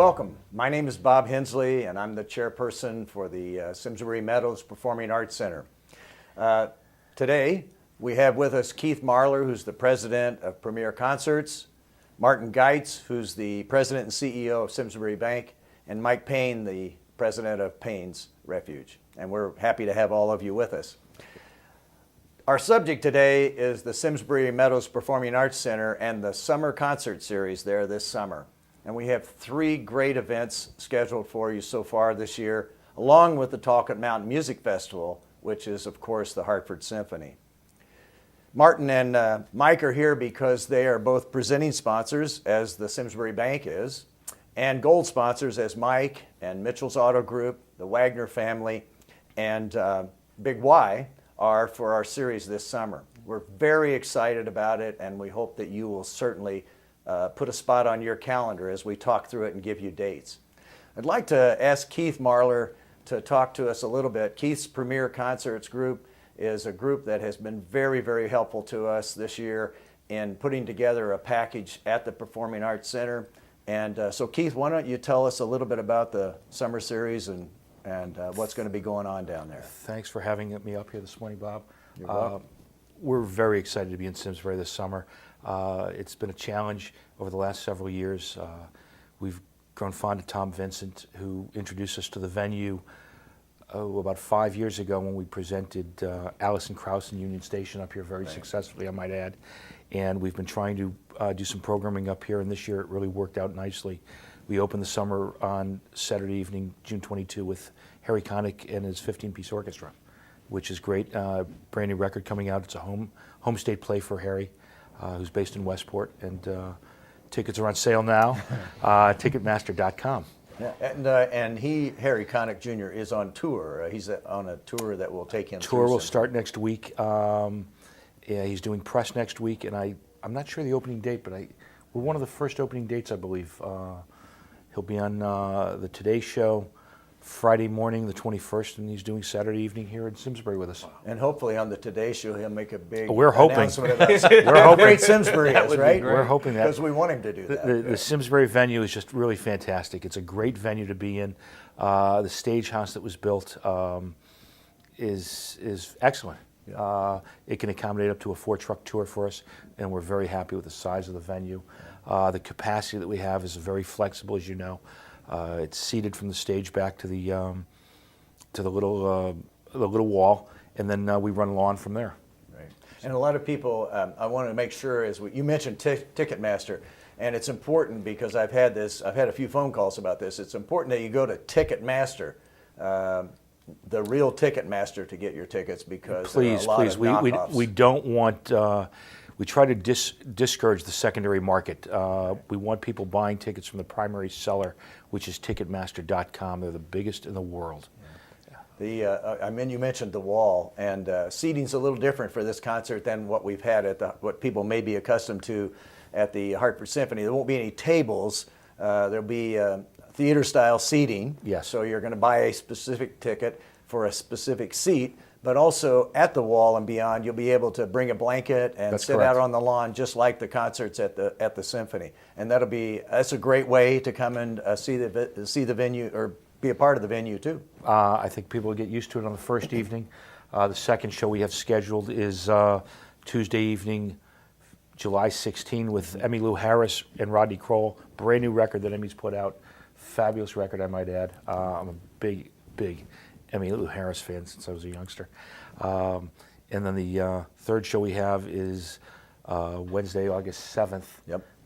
Welcome. My name is Bob Hensley, and I'm the chairperson for the Simsbury Performing Arts Center. Today, we have with us Keith Mahler, who's the president of Premier Concerts, Martin Geitz, who's the president and CEO of Simsbury Bank, and Mike Paine, the president of Paine's Refuge. And we're happy to have all of you with us. Our subject today is the Simsbury Meadows Performing Arts Center and the summer concert series there this summer. And we have 3 great events scheduled for you so far this year, along with the Talcott Mountain Music Festival, which is, of course, the Hartford Symphony. Martin and Mike are here because they are both presenting sponsors, as the Simsbury Bank is, and gold sponsors as Mike and Mitchell's Auto Group, the Wagner family, and Big Y are for our series this summer. We're very excited about it, and we hope that you will certainly put a spot on your calendar as we talk through it and give you dates. I'd like to ask Keith Mahler to talk to us a little bit. Keith's Premier Concerts group is a group that has been very, very helpful to us this year in putting together a package at the Performing Arts Center. And so Keith, why don't you tell us a little bit about the summer series and what's going to be going on down there. Thanks for having me up here this morning, Bob. You're welcome. We're very excited to be in Simsbury this summer. It's been a challenge over the last several years. We've grown fond of Tom Vincent, who introduced us to the venue about 5 years ago when we presented Allison Krauss in Union Station up here very successfully, I might add. And we've been trying to do some programming up here, and this year it really worked out nicely. We opened the summer on Saturday evening, June 22, with Harry Connick and his 15-piece orchestra, which is great. Brand new record coming out. It's a home state play for Harry, who's based in Westport, and tickets are on sale now. Ticketmaster.com. Yeah, and Harry Connick Jr. is on tour. He's on a tour that will take him. Tour will start next week. He's doing press next week, and I'm not sure the opening date, but we're one of the first opening dates, I believe. He'll be on the Today Show Friday morning, the 21st, and he's doing Saturday evening here in Simsbury with us. And hopefully on the Today Show, he'll make a big announcement of us. We're hoping. Great Simsbury is, right? We're hoping that. Because we want him to do that. The Simsbury venue is just really fantastic. It's a great venue to be in. The stage house that was built is excellent. Yeah. It can accommodate up to a 4-truck tour for us, and we're very happy with the size of the venue. The capacity that we have is very flexible, as you know. It's seated from the stage back to the little wall, and then we run lawn from there. Right. And a lot of people, I want to make sure, you mentioned Ticketmaster, and it's important because I've had a few phone calls about this. It's important that you go to Ticketmaster, the real Ticketmaster, to get your tickets, because there are a lot of knockoffs. We don't want. We try to discourage the secondary market. We want people buying tickets from the primary seller, which is Ticketmaster.com. They're the biggest in the world. Yeah. You mentioned the wall, and seating's a little different for this concert than what we've had at what people may be accustomed to at the Hartford Symphony. There won't be any tables. There'll be theater-style seating. Yes. So you're going to buy a specific ticket for a specific seat. But also at the wall and beyond, you'll be able to bring a blanket and sit out on the lawn, just like the concerts at the Symphony. And that's a great way to come and see the venue, or be a part of the venue too. I think people will get used to it on the first evening. The second show we have scheduled is Tuesday evening, July 16, with Emmylou Harris and Rodney Crowell. Brand new record that Emmy's put out. Fabulous record, I might add. I'm a big Emmylou Harris fan since I was a youngster. And then the third show we have is Wednesday, August 7th,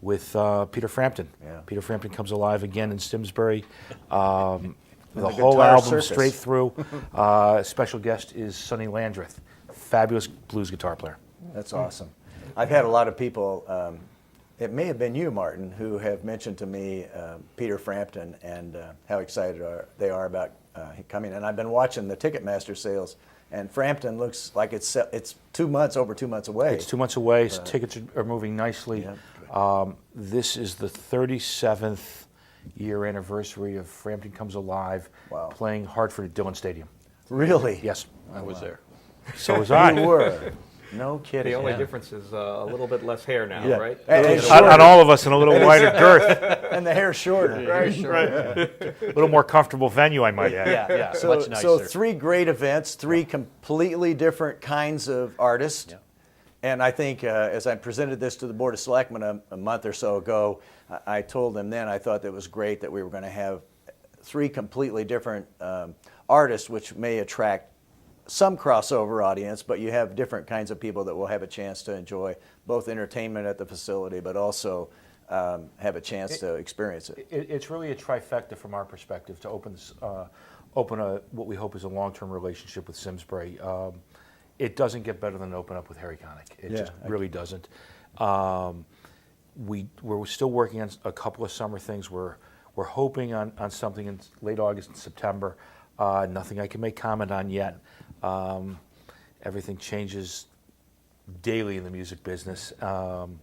with Peter Frampton. Yeah. Peter Frampton comes alive again in Simsbury. The whole album circus. Straight through. Special guest is Sonny Landreth, fabulous blues guitar player. That's awesome. I've had a lot of people, it may have been you, Martin, who have mentioned to me Peter Frampton and how excited they are about coming. And I've been watching the Ticketmaster sales, and Frampton looks like it's over 2 months away. It's 2 months away. Tickets are moving nicely. Yeah. This is the 37th year anniversary of Frampton Comes Alive, playing Hartford at Dillon Stadium. Really? Yes. I was there. So was I. You were. No kidding. The only Yeah. difference is a little bit less hair now, Yeah. right? And On shorter. all of us, and a little wider girth, And the hair shorter. a little more comfortable venue, I might add. Yeah, So, much nicer. so 3 great events, 3 completely different kinds of artists. Yeah. And I think as I presented this to the Board of Selectmen a month or so ago, I told them then I thought that was great that we were going to have 3 completely different artists, which may attract some crossover audience, but you have different kinds of people that will have a chance to enjoy both entertainment at the facility, but also have a chance to experience it. It's really a trifecta from our perspective to open this, open what we hope is a long-term relationship with Simsbury. It doesn't get better than open up with Harry Connick. It just really doesn't. We're still working on a couple of summer things. We're hoping on something in late August and September. Nothing I can make comment on yet. Everything changes daily in the music business, and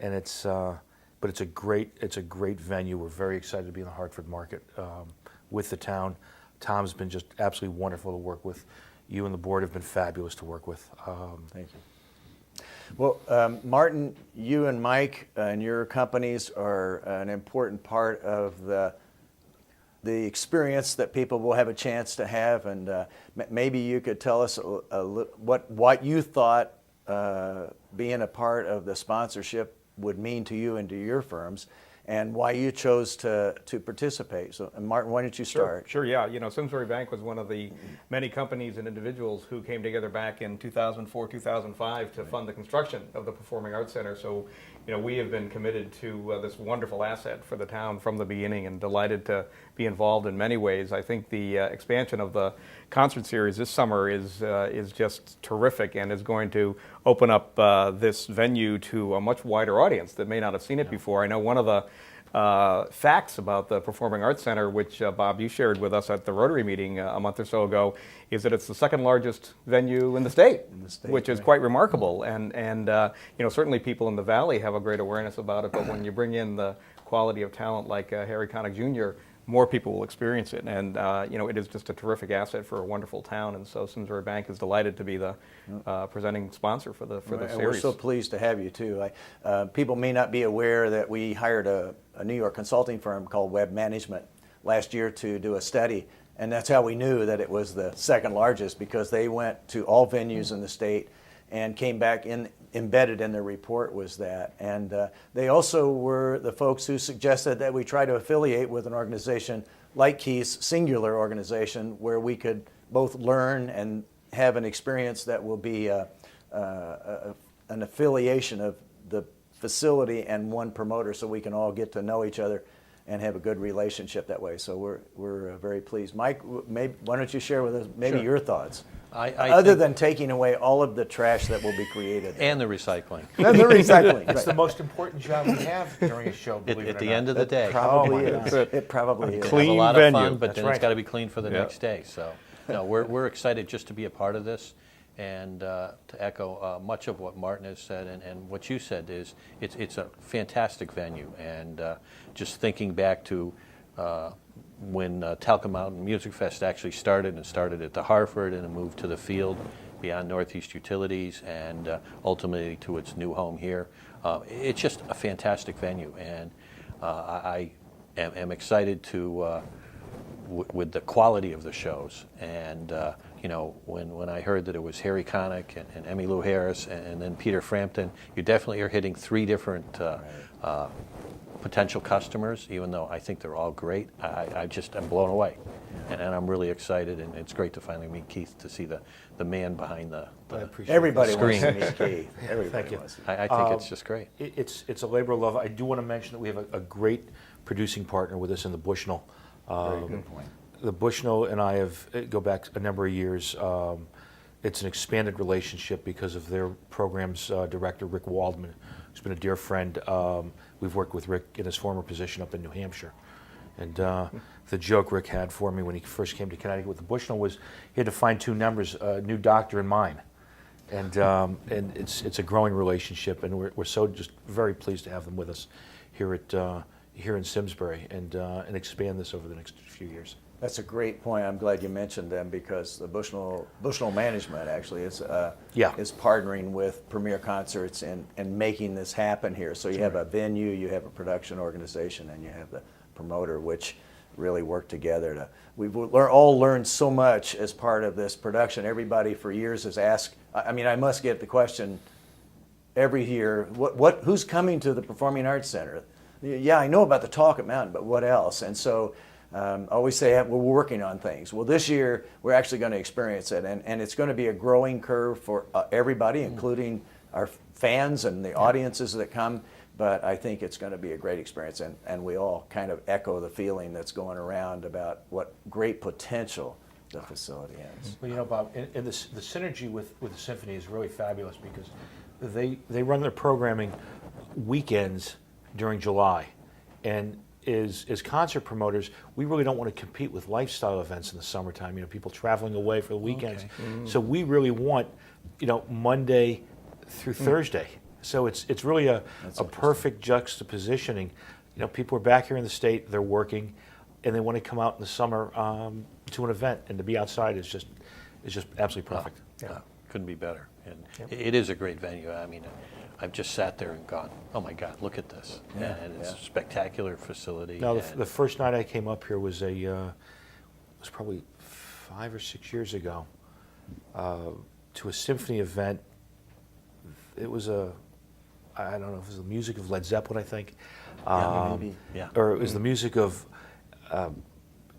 but it's a great venue. We're very excited to be in the Hartford market with the town. Tom's been just absolutely wonderful to work with. You and the board have been fabulous to work with. Thank you. Well, Martin, you and Mike and your companies are an important part of the experience that people will have a chance to have, and maybe you could tell us what you thought being a part of the sponsorship would mean to you and to your firms, and why you chose to participate. So, Martin, why don't you start? Sure, yeah. You know, Simsbury Bank was one of the many companies and individuals who came together back in 2004, 2005 to fund the construction of the Performing Arts Center. So, you know, we have been committed to this wonderful asset for the town from the beginning and delighted to be involved in many ways. I think the expansion of the concert series this summer is just terrific and is going to open up this venue to a much wider audience that may not have seen it before. I know one of the facts about the Performing Arts Center, which Bob, you shared with us at the Rotary meeting a month or so ago, is that it's the second largest venue in the state, which is quite remarkable. And you know, certainly people in the Valley have a great awareness about it, but when you bring in the quality of talent like Harry Connick Jr., more people will experience it. And you know, it is just a terrific asset for a wonderful town. And so Simsbury Bank is delighted to be the presenting sponsor for the series. And we're so pleased to have you too. People may not be aware that we hired a New York consulting firm called Web Management last year to do a study, and that's how we knew that it was the second largest, because they went to all venues in the state and came back embedded in their report was that. And they also were the folks who suggested that we try to affiliate with an organization like Keith's singular organization, where we could both learn and have an experience that will be an affiliation of the facility and one promoter, so we can all get to know each other and have a good relationship that way. So we're very pleased. Mike, why don't you share with us maybe your thoughts? Other than taking away all of the trash that will be created. And the recycling. And the recycling. It's the most important job we have during a show, believe it At or the not. end of the day. Probably Oh, my is. God. It probably is. Have Clean a lot venue. of fun, but That's then right. it's got to be clean for the Yeah. next day. So, no, we're excited just to be a part of this, and to echo much of what Martin has said and what you said is it's a fantastic venue, and just thinking back to when Talcum Mountain Music Fest actually started at the Hartford and it moved to the field beyond Northeast Utilities and ultimately to its new home here. It's just a fantastic venue, and I am excited to with the quality of the shows. And you know, when I heard that it was Harry Connick and Emmylou Harris and then Peter Frampton, you definitely are hitting 3 different potential customers, even though I think they're all great. I'm blown away. And I'm really excited, and it's great to finally meet Keith, to see the man behind the Everybody wants screen. to meet Keith. Everybody Thank you. wants to. I think it's just great. It's a labor of love. I do want to mention that we have a great producing partner with us in the Bushnell. Very good point. The Bushnell and I go back a number of years. It's an expanded relationship because of their program's director, Rick Waldman, who's been a dear friend. We've worked with Rick in his former position up in New Hampshire. And the joke Rick had for me when he first came to Connecticut with the Bushnell was he had to find 2 numbers, a new doctor and mine. And it's a growing relationship, and we're so just very pleased to have them with us here in Simsbury and expand this over the next few years. That's a great point. I'm glad you mentioned them because the Bushnell Management actually is partnering with Premier Concerts and making this happen here. So you have a venue, you have a production organization, and you have the promoter, which really work together. We've all learned so much as part of this production. Everybody for years has asked. I mean, I must get the question every year: who's coming to the Performing Arts Center? Yeah, I know about the Talk at Mountain, but what else? And so. I always say we're working on things. Well, this year we're actually going to experience it, and it's going to be a growing curve for everybody, including our fans and the audiences that come. But I think it's going to be a great experience, and we all kind of echo the feeling that's going around about what great potential the facility has. Well, you know, Bob, and the synergy with the symphony is really fabulous because they run their programming weekends during July, and as concert promoters, we really don't want to compete with lifestyle events in the summertime. You know, people traveling away for the weekends. Okay. So we really want, you know, Monday through Thursday. So it's really a perfect juxtapositioning. You know, people are back here in the state, they're working, and they want to come out in the summer to an event, and to be outside is just absolutely perfect. Couldn't be better. And it is a great venue. I mean, I've just sat there and gone, oh my God, look at this. And it's a spectacular facility. Now, the first night I came up here was probably 5 or 6 years ago to a symphony event. It was I don't know if it was the music of Led Zeppelin, I think. Maybe. Yeah. Or it was the music of,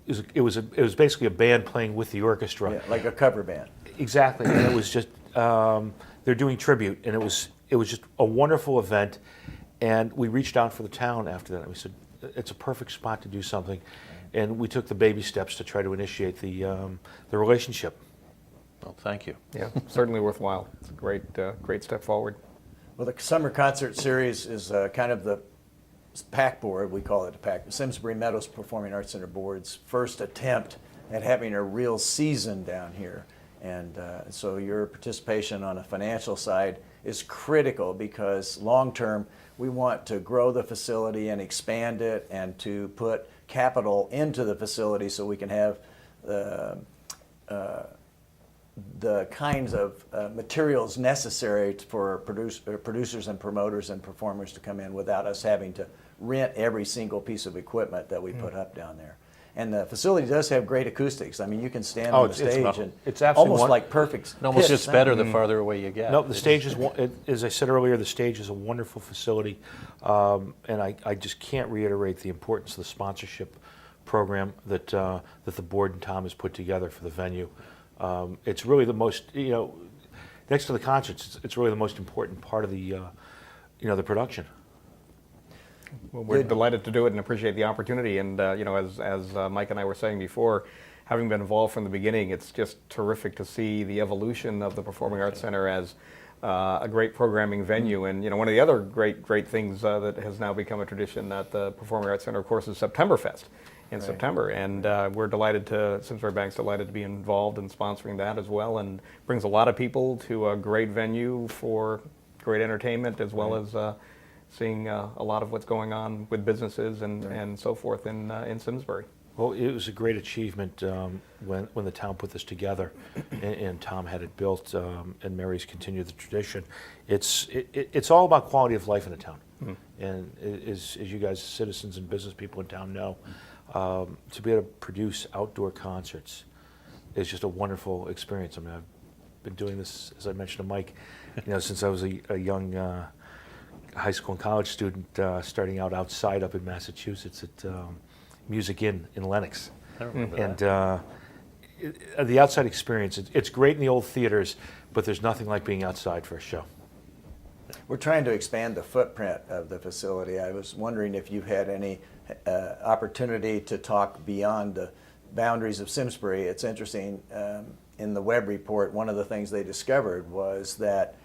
it was basically a band playing with the orchestra. Yeah, like a cover band. Exactly, and it was just, they're doing tribute, and it was just a wonderful event, and we reached out for the town after that, and we said, it's a perfect spot to do something, and we took the baby steps to try to initiate the relationship. Well, thank you. Yeah, certainly worthwhile. It's a great step forward. Well, the Summer Concert Series is kind of the PAC board, we call it the PAC, Simsbury Meadows Performing Arts Center Board's first attempt at having a real season down here. And so your participation on a financial side is critical because long-term we want to grow the facility and expand it and to put capital into the facility so we can have the kinds of materials necessary for producers and promoters and performers to come in without us having to rent every single piece of equipment that we put up down there. And the facility does have great acoustics. I mean, you can stand on the stage and it's absolutely almost like perfect. It almost gets better the farther away you get. No, the stage is, as I said earlier, the stage is a wonderful facility, and I just can't reiterate the importance of the sponsorship program that the board and Tom has put together for the venue. It's really the most, you know, next to the concerts, it's really the most important part of the the production. Well, we're delighted to do it and appreciate the opportunity. And you know, as Mike and I were saying before, having been involved from the beginning, it's just terrific to see the evolution of the Performing Arts Center as a great programming venue. And you know, one of the other great things that has now become a tradition at the Performing Arts Center, of course, is Septemberfest in September. And we're delighted Simsbury Bank's delighted to be involved in sponsoring that as well, and brings a lot of people to a great venue for great entertainment as well as seeing a lot of what's going on with businesses and so forth in Simsbury. Well, it was a great achievement when the town put this together, and Tom had it built, and Mary's continued the tradition. It's all about quality of life in a town, and as you guys, citizens and business people in town know, to be able to produce outdoor concerts is just a wonderful experience. I mean, I've been doing this, as I mentioned to Mike, since I was a young high school and college student, starting out outside up in Massachusetts at Music Inn in Lenox. I remember And the outside experience, it's great in the old theaters, but there's nothing like being outside for a show. We're trying to expand the footprint of the facility. I was wondering if you had any opportunity to talk beyond the boundaries of Simsbury. It's interesting, in the Webb report, one of the things they discovered was that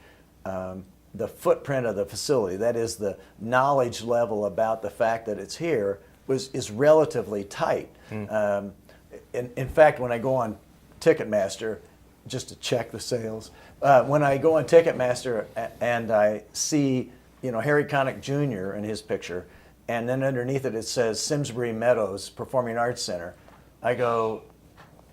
the footprint of the facility, that is the knowledge level about the fact that it's here, is relatively tight. In fact, when I go on Ticketmaster, just to check the sales, when I go on Ticketmaster and I see, Harry Connick Jr. in his picture, and then underneath it says Simsbury Meadows Performing Arts Center, I go,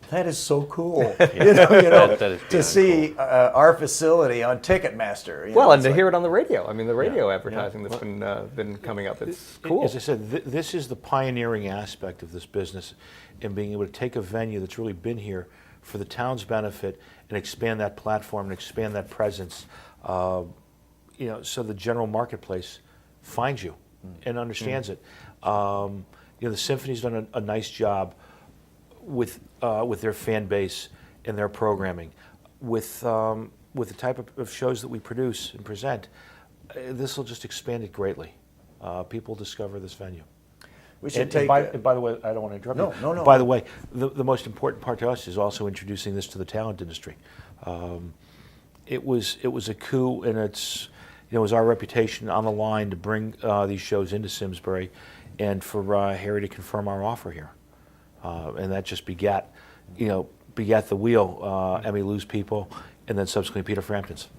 that is so cool. That is To beyond see our facility on Ticketmaster. Well, and it's to like- hear it on the radio. I mean, the radio advertising that's been coming up. It's cool. As I said, this is the pioneering aspect of this business in being able to take a venue that's really been here for the town's benefit and expand that platform and expand that presence, so the general marketplace finds you and understands it. The symphony's done a nice job with their fan base and their programming, with the type of shows that we produce and present. This will just expand it greatly. People discover this venue. We should And take. by the way, I don't want to interrupt you. No. By the way, the most important part to us is also introducing this to the talent industry. It was a coup, and it was our reputation on the line to bring these shows into Simsbury, and for Harry to confirm our offer here, and that just begat the wheel, Emmylou's people, and then subsequently Peter Frampton's.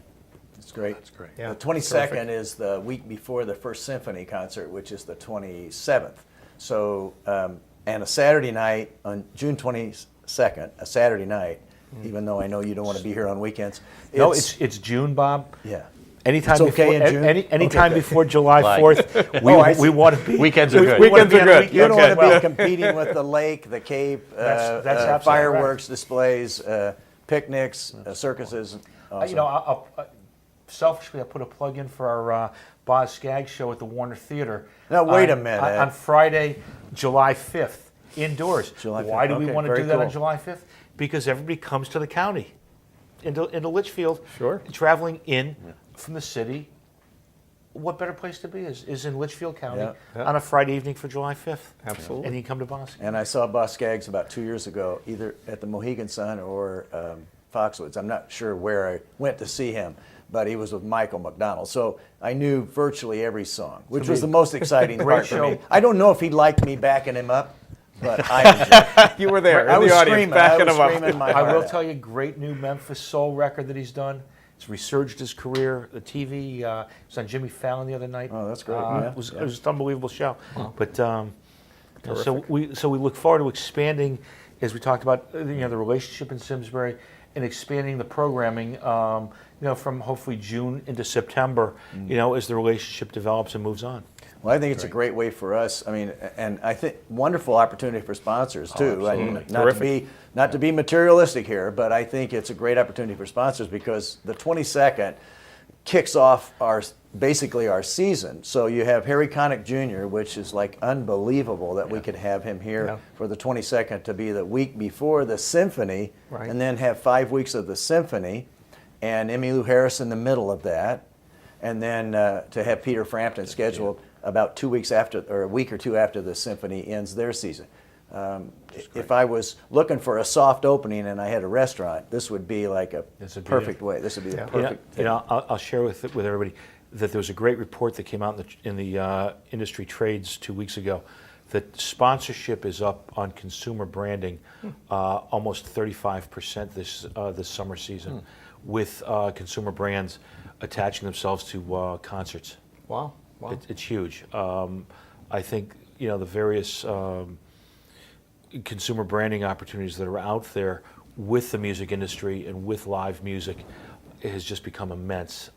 It's great. That's great. Yeah, The 22nd is the week before the first symphony concert, which is the 27th. So, and a Saturday night on June 22nd, a Saturday night, even though I know you don't want to be here on weekends. No, it's June, Bob. Yeah. Anytime It's okay before, in June? anytime Okay. before July Like- 4th, we want to be. Weekends are good. We wanna Weekends be are on- good. You don't Okay. want to be competing with the lake, the Cape, That's absolutely fireworks displays, picnics, circuses. Awesome. Selfishly, I put a plug in for our Boz Skaggs show at the Warner Theater. Now, wait a on- minute. On Friday, July 5th, indoors. July 5th. Why do we Okay, want to very do that on cool. July 5th? Because everybody comes to the county, into Litchfield. Sure. Traveling in from the city. What better place to be is in Litchfield County Yeah. on a Friday evening for July 5th. Absolutely. And you can come to Boz. And I saw Boz Skaggs about 2 years ago, either at the Mohegan Sun or Foxwoods. I'm not sure where I went to see him, but he was with Michael McDonald. So I knew virtually every song, which was the most exciting Great part for me. show. I don't know if he liked me backing him up, but I enjoyed it. You were there I in was the audience, screaming. I backing was him up. screaming my I heart will out. tell you, great new Memphis soul record that he's done. It's resurged his career. The TV, it was on Jimmy Fallon the other night. Oh, that's great. Yeah, It was yeah. an unbelievable show. But so we look forward to expanding, as we talked about, the relationship in Simsbury, and expanding the programming. From hopefully June into September. As the relationship develops and moves on. Well, I think it's a great way for us. I mean, and I think wonderful opportunity for sponsors too. I mean, not to be materialistic here, but I think it's a great opportunity for sponsors because the 22nd kicks off basically our season. So you have Harry Connick Jr., which is like unbelievable that we could have him here for the 22nd to be the week before the symphony, Right. and then have 5 weeks of the symphony, and Emmylou Harris in the middle of that, and then to have Peter Frampton scheduled about 2 weeks after, or a week or two after the symphony ends their season. If I was looking for a soft opening and I had a restaurant, this would be like a This would be perfect way. This would be the perfect. I'll share with everybody that there was a great report that came out in the industry trades 2 weeks ago that sponsorship is up on consumer branding almost 35% this summer season, with consumer brands attaching themselves to concerts. Wow. It's huge. I think the various consumer branding opportunities that are out there with the music industry and with live music has just become immense,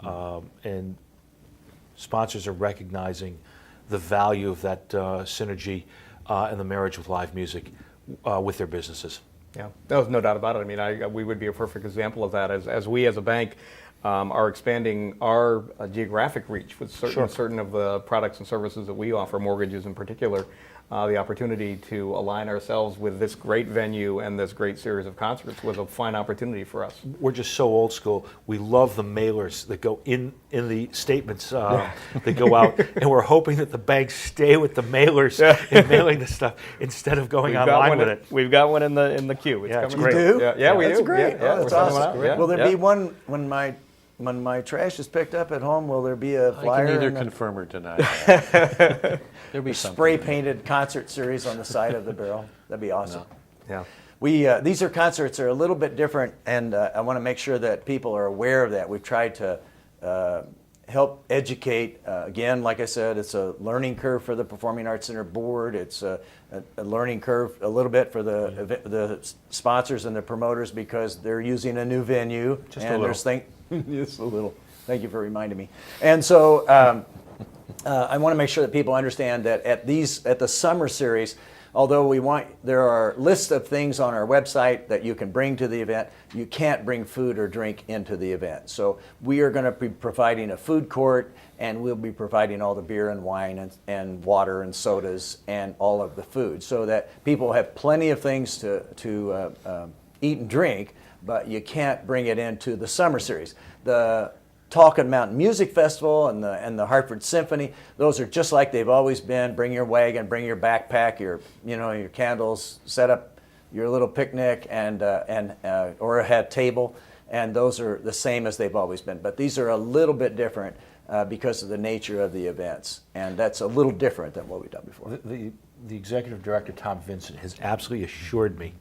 and sponsors are recognizing the value of that synergy and the marriage with live music with their businesses. Yeah, there's no doubt about it. I mean, we would be a perfect example of that as we as a bank are expanding our geographic reach with certain of the products and services that we offer, mortgages in particular. The opportunity to align ourselves with this great venue and this great series of concerts was a fine opportunity for us. We're just so old school. We love the mailers that go in the statements that go out, and we're hoping that the banks stay with the mailers in mailing the stuff instead of going online with it. We've got one in the queue. It's coming. it's great. You do? Yeah, we That's do. great. Yeah, Oh, we're that's sending one awesome. out. Yeah, Will there yeah. be one when my trash is picked up at home? Will there be a I flyer? can neither and a confirm or deny that. There'll be something. spray painted concert series on the side of the barrel? That'd be awesome. Yeah. These are concerts are a little bit different, and I want to make sure that people are aware of that. We've tried to help educate. Again, like I said, it's a learning curve for the Performing Arts Center board. It's a learning curve a little bit for the sponsors and the promoters because they're using a new venue. Just a little. Just a little. Thank you for reminding me. And so I want to make sure that people understand that at the summer series, although there are lists of things on our website that you can bring to the event, you can't bring food or drink into the event. So we are going to be providing a food court, and we'll be providing all the beer and wine and water and sodas and all of the food so that people have plenty of things to eat and drink, but you can't bring it into the summer series. The Talkin' Mountain Music Festival and the Hartford Symphony, those are just like they've always been. Bring your wagon, bring your backpack, your candles, set up your little picnic or a table, and those are the same as they've always been. But these are a little bit different because of the nature of the events, and that's a little different than what we've done before. The executive director, Tom Vincent, has absolutely assured me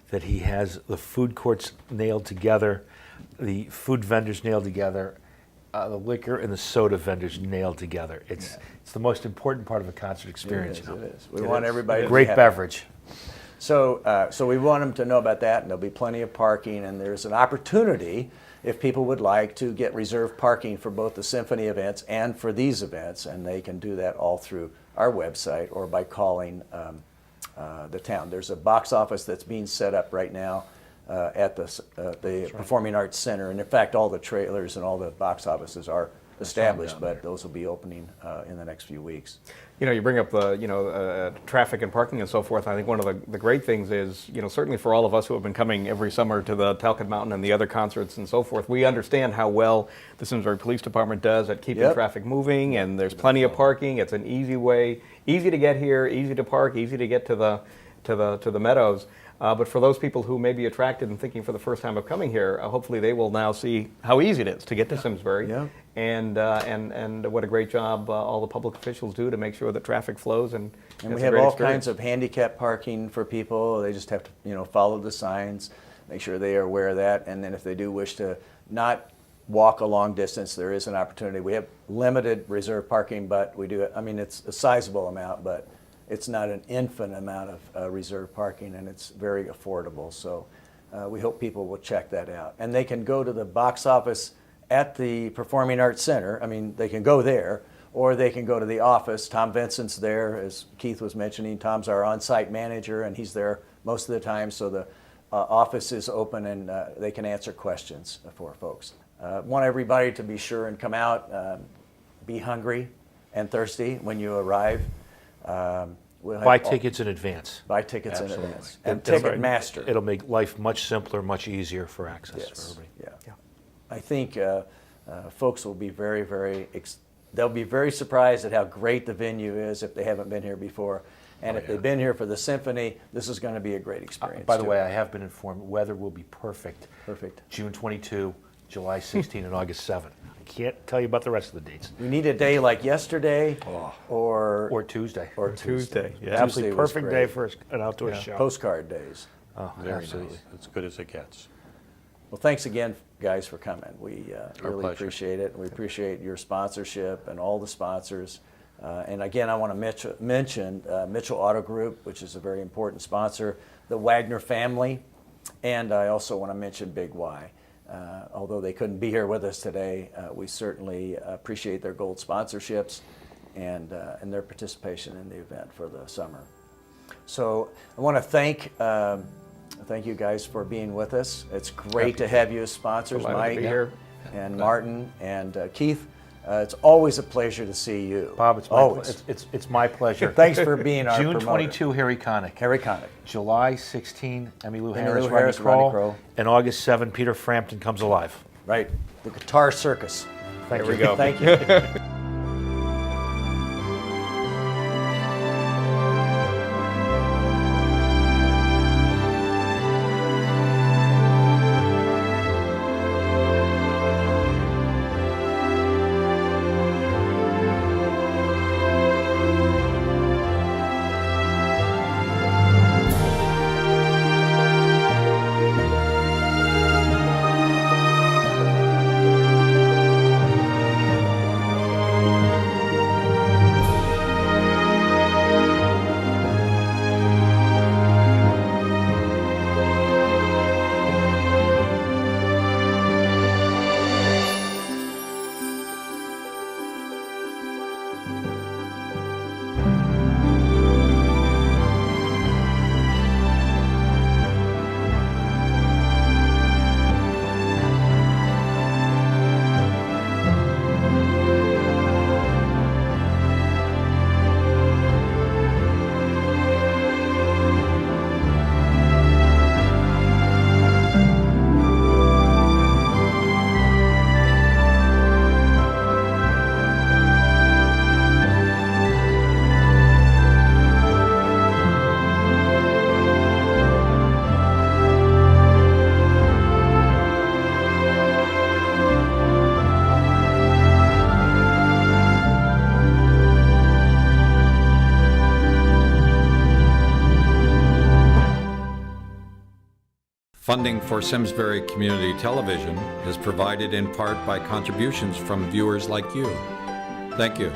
that he has the food courts nailed together, the food vendors nailed together, the liquor and the soda vendors nailed together. It's the most important part of a concert experience. It is. We want everybody to great be happy. beverage. So we want them to know about that, and there'll be plenty of parking, and there's an opportunity if people would like to get reserved parking for both the symphony events and for these events, and they can do that all through our website or by calling the town. There's a box office that's being set up right now at the Performing Arts Center, and in fact all the trailers and all the box offices are established, but those will be opening in the next few weeks. You bring up the traffic and parking and so forth. I think one of the great things is, certainly for all of us who have been coming every summer to the Talcott Mountain and the other concerts and so forth, we understand how well the Simsbury Police Department does at keeping traffic moving, and there's plenty of parking. It's an easy way, easy to get here, easy to park, easy to get to the meadows. But for those people who may be attracted and thinking for the first time of coming here, hopefully they will now see how easy it is to get to Simsbury, and what a great job all the public officials do to make sure that traffic flows. And we have all kinds of handicap parking for people. They just have to follow the signs, make sure they are aware of that, and then if they do wish to not walk a long distance, there is an opportunity. We have limited reserve parking, but we do it. I mean, it's a sizable amount, but it's not an infinite amount of reserve parking, and it's very affordable. So we hope people will check that out. And they can go to the box office at the Performing Arts Center. I mean, they can go there, or they can go to the office. Tom Vincent's there, as Keith was mentioning. Tom's our on-site manager, and he's there most of the time. So the office is open, and they can answer questions for folks. Want everybody to be sure and come out, be hungry and thirsty when you arrive. Buy tickets in advance. Buy tickets in Absolutely. advance. And Ticketmaster. It'll make life much simpler, much easier for access for everybody. Yeah. I think folks will be they'll be very surprised at how great the venue is if they haven't been here before. And if they've been here for the symphony, this is going to be a great experience. By the way, I have been informed weather will be perfect. Perfect. June 22, July 16, and August 7. I can't tell you about the rest of the dates. We need a day like yesterday Or Tuesday. or Tuesday. Yeah. Absolutely Tuesday was perfect great. day for an outdoor show. Postcard days. Oh, Very absolutely. nice. As good as it gets. Well, thanks again, guys, for coming. We really pleasure. appreciate it. We appreciate your sponsorship and all the sponsors. And again, I want to mention Mitchell Auto Group, which is a very important sponsor, the Wagner family, and I also want to mention Big Y. Although they couldn't be here with us today, we certainly appreciate their gold sponsorships and their participation in the event for the summer. So I want to thank you guys for being with us. It's great to have you as sponsors, Delighted to Mike be here. and Martin and Keith. It's always a pleasure to see you. Bob, it's my pleasure. Thanks for being our June promoter. 22, Harry Connick. Harry Connick. July 16, Emmylou Emmylou Harris, Harris, Rodney Rodney Crowell. Crowell. And August 7, Peter Frampton Comes Alive. Right. The Guitar Circus. Thank There you. we go. Thank you. Funding for Simsbury Community Television is provided in part by contributions from viewers like you. Thank you.